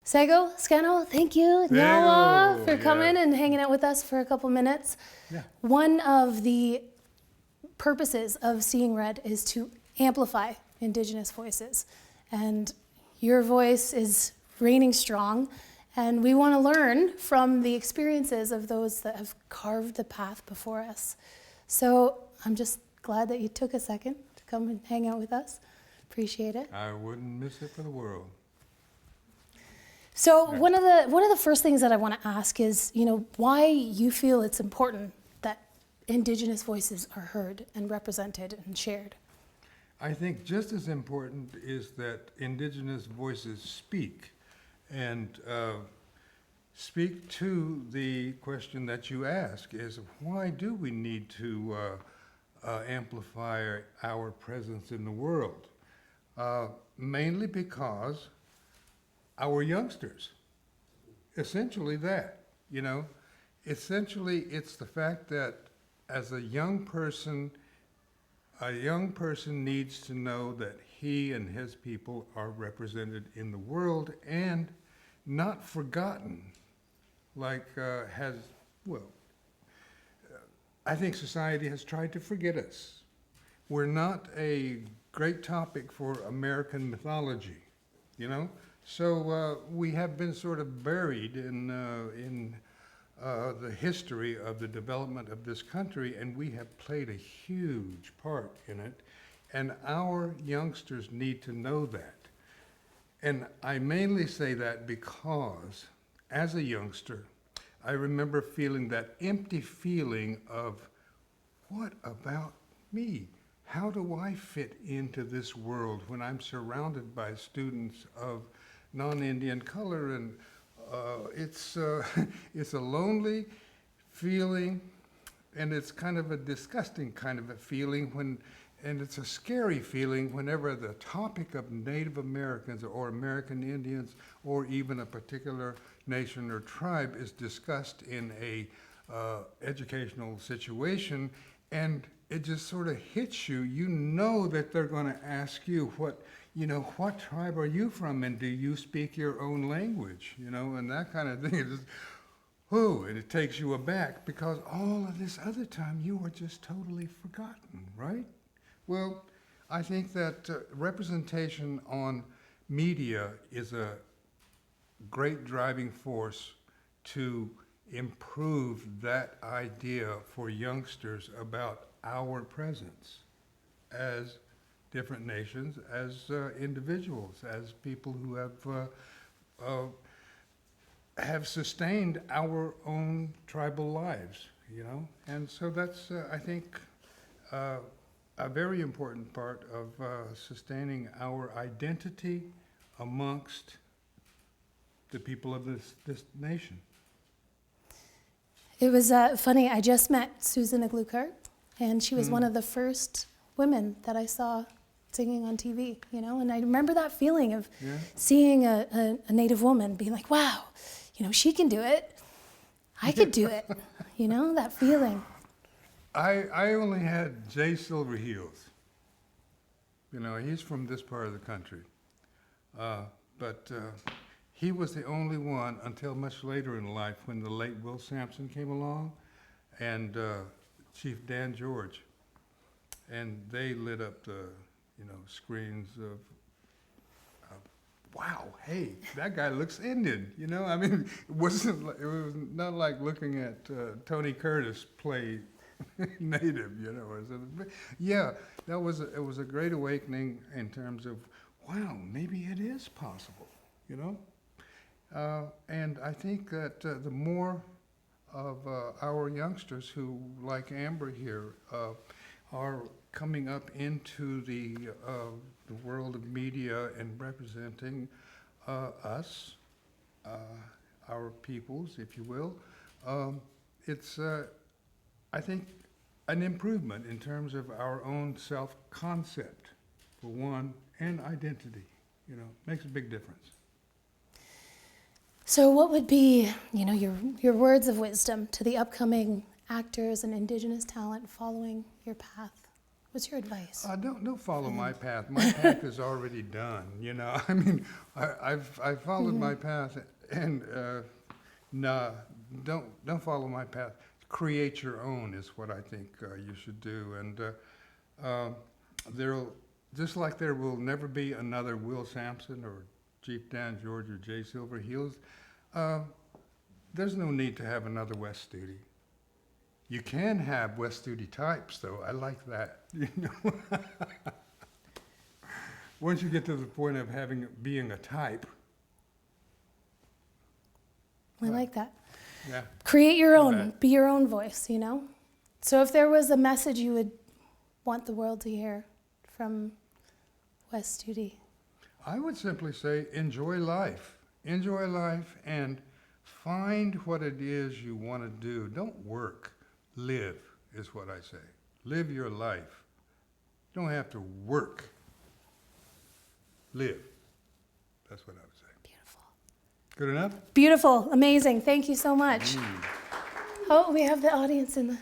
Sego, Scano, thank you, Noah, for coming and hanging out with us for a couple minutes. Yeah. One of the purposes of Seeing Red is to amplify Indigenous voices. And your voice is reigning strong, and we want to learn from the experiences of those that have carved the path before us. So I'm just glad that you took a second to come and hang out with us. Appreciate it. I wouldn't miss it for the world. So one of the first things that I want to ask is, why you feel it's important that Indigenous voices are heard and represented and shared. I think just as important is that Indigenous voices speak, and speak to the question that you ask is, why do we need to amplify our presence in the world? Mainly because our youngsters, essentially that, essentially it's the fact that as a young person needs to know that he and his people are represented in the world and not forgotten, I think society has tried to forget us. We're not a great topic for American mythology, So we have been sort of buried in the history of the development of this country, and we have played a huge part in it. And our youngsters need to know that. And I mainly say that because, as a youngster, I remember feeling that empty feeling of, what about me? How do I fit into this world when I'm surrounded by students of non-Indian color? And it's a lonely feeling, and it's kind of a disgusting kind of a feeling and it's a scary feeling whenever the topic of Native Americans or American Indians or even a particular nation or tribe is discussed in a educational situation, and it just sort of hits you. You know that they're going to ask you, what tribe are you from, and do you speak your own language, and that kind of thing. It just, and it takes you aback because all of this other time you were just totally forgotten, right? Well, I think that representation on media is a great driving force to improve that idea for youngsters about our presence as different nations, as individuals, as people who have sustained our own tribal lives, And so that's, I think, a very important part of sustaining our identity amongst the people of this nation. It was funny, I just met Susan Aglukart, and she was one of the first women that I saw singing on TV, and I remember that feeling of seeing a Native woman being like, wow, she can do it, I could do it, that feeling. I only had Jay Silverheels. He's from this part of the country. But he was the only one until much later in life when the late Will Sampson came along and Chief Dan George. And they lit up the, screens of, wow, hey, that guy looks Indian, it was not like looking at Tony Curtis play Native, Yeah, it was a great awakening in terms of, wow, maybe it is possible, And I think that the more of our youngsters who, like Amber here, are coming up into the world of media and representing us, our peoples, if you will, it's I think an improvement in terms of our own self-concept, for one, and identity, makes a big difference. So what would be, your words of wisdom to the upcoming actors and Indigenous talent following your path? What's your advice? Don't follow my path. My path is already done. You know, I mean, I've followed my path, and nah, don't follow my path. Create your own is what I think you should do, and there'll just like there will never be another Will Sampson or Chief Dan George or Jay Silverheels. There's no need to have another Wes Studi. You can have Wes Studi types, though. I like that. You know, once you get to the point of being a type. I like that. Yeah. Create your own, be your own voice, you know? So if there was a message you would want the world to hear from Wes Studi? I would simply say enjoy life. Enjoy life and find what it is you want to do. Don't work. Live is what I say. Live your life. Don't have to work. Live. That's what I would say. Beautiful. Good enough? Beautiful, amazing. Thank you so much. Oh, we have the audience in the